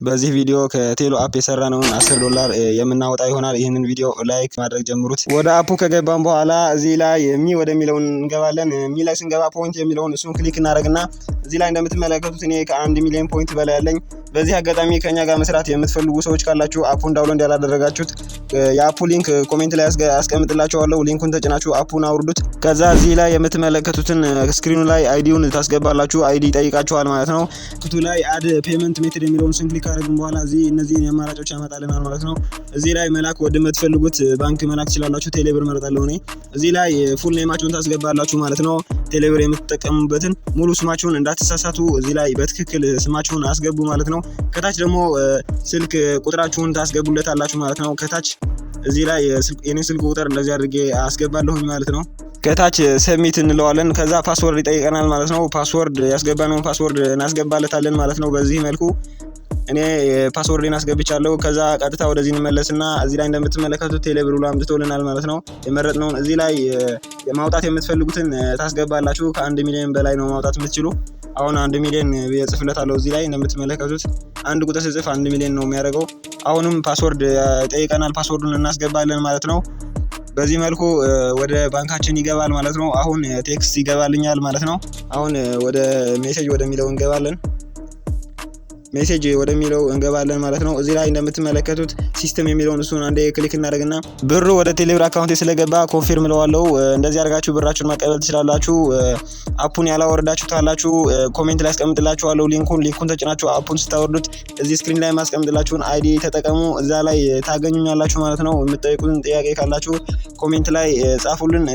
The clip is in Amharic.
በዚህ ቪዲዮ ከቴሎ አፕ የሰራነውን $10 የምናወጣ ይሆናል። ይህንን ቪዲዮ ላይክ ማድረግ ጀምሩት። ወደ አፑ ከገባን በኋላ እዚህ ላይ ሚ ወደሚለውን እንገባለን። ሚ ላይ ስንገባ ፖይንት የሚለውን እሱን ክሊክ እናደርግና እዚህ ላይ እንደምትመለከቱት እኔ ከ1 ሚሊዮን ፖይንት በላይ ያለኝ። በዚህ አጋጣሚ ከኛ ጋር መስራት የምትፈልጉ ሰዎች ካላችሁ አፑን ዳውንሎድ ያላደረጋችሁት የአፑ ሊንክ ኮሜንት ላይ አስቀምጥላችኋለሁ። ሊንኩን ተጭናችሁ አፑን አውርዱት። ከዛ እዚህ ላይ የምትመለከቱትን ስክሪኑ ላይ አይዲውን ታስገባላችሁ። አይዲ ይጠይቃችኋል ማለት ነው። ክቱ ላይ አድ ፔመንት ሜተድ የሚለውን ስን ክሊክ ካደረግን በኋላ እዚህ እነዚህን አማራጮች ያመጣልናል ማለት ነው። እዚህ ላይ መላክ ወደምትፈልጉት ባንክ መላክ ትችላላችሁ። ቴሌብር መርጣለሁ እኔ። እዚህ ላይ ፉል ኔማችሁን ታስገባላችሁ ማለት ነው። ቴሌብር የምትጠቀሙበትን ሙሉ ስማችሁን እንዳትሳሳቱ እዚህ ላይ በትክክል ስማችሁን አስገቡ ማለት ነው። ከታች ደግሞ ስልክ ቁጥራችሁን ታስገቡለታላችሁ ማለት ነው። ከታች እዚህ ላይ የኔ ስልክ ቁጥር እንደዚህ አድርጌ አስገባለሁኝ ማለት ነው። ከታች ሰሚት እንለዋለን። ከዛ ፓስወርድ ይጠይቀናል ማለት ነው። ፓስወርድ ያስገባነውን ፓስወርድ እናስገባለታለን ማለት ነው። በዚህ መልኩ እኔ ፓስወርድን አስገብቻለሁ። ከዛ ቀጥታ ወደዚህ እንመለስና እዚህ ላይ እንደምትመለከቱት ቴሌብር ብሎ አምጥቶልናል ማለት ነው። የመረጥነውን እዚህ ላይ ማውጣት የምትፈልጉትን ታስገባላችሁ። ከ1 ሚሊዮን በላይ ነው ማውጣት የምትችሉ። አሁን 1 ሚሊዮን የጽፍለታለሁ። እዚህ ላይ እንደምትመለከቱት አንድ ቁጥር ሲጽፍ 1 ሚሊዮን ነው የሚያደርገው። አሁንም ፓስወርድ ጠይቀናል። ፓስወርዱን እናስገባለን ማለት ነው። በዚህ መልኩ ወደ ባንካችን ይገባል ማለት ነው። አሁን ቴክስት ይገባልኛል ማለት ነው። አሁን ወደ ሜሴጅ ወደሚለው እንገባለን። ሜሴጅ ወደሚለው እንገባለን ማለት ነው። እዚህ ላይ እንደምትመለከቱት ሲስተም የሚለውን እሱን አንዴ ክሊክ እናደርግና ብሩ ወደ ቴሌብር አካውንቴ ስለገባ ኮንፊርም እለዋለሁ። እንደዚህ አድርጋችሁ ብራችሁን መቀበል ትችላላችሁ። አፑን ያላወረዳችሁት ካላችሁ ኮሜንት ላይ አስቀምጥላችኋለሁ ሊንኩን ተጭናችሁ አፑን ስታወርዱት እዚህ ስክሪን ላይ ማስቀምጥላችሁን አይዲ ተጠቀሙ። እዛ ላይ ታገኙኛላችሁ ማለት ነው። የምትጠይቁትን ጥያቄ ካላችሁ ኮሜንት ላይ ጻፉልን።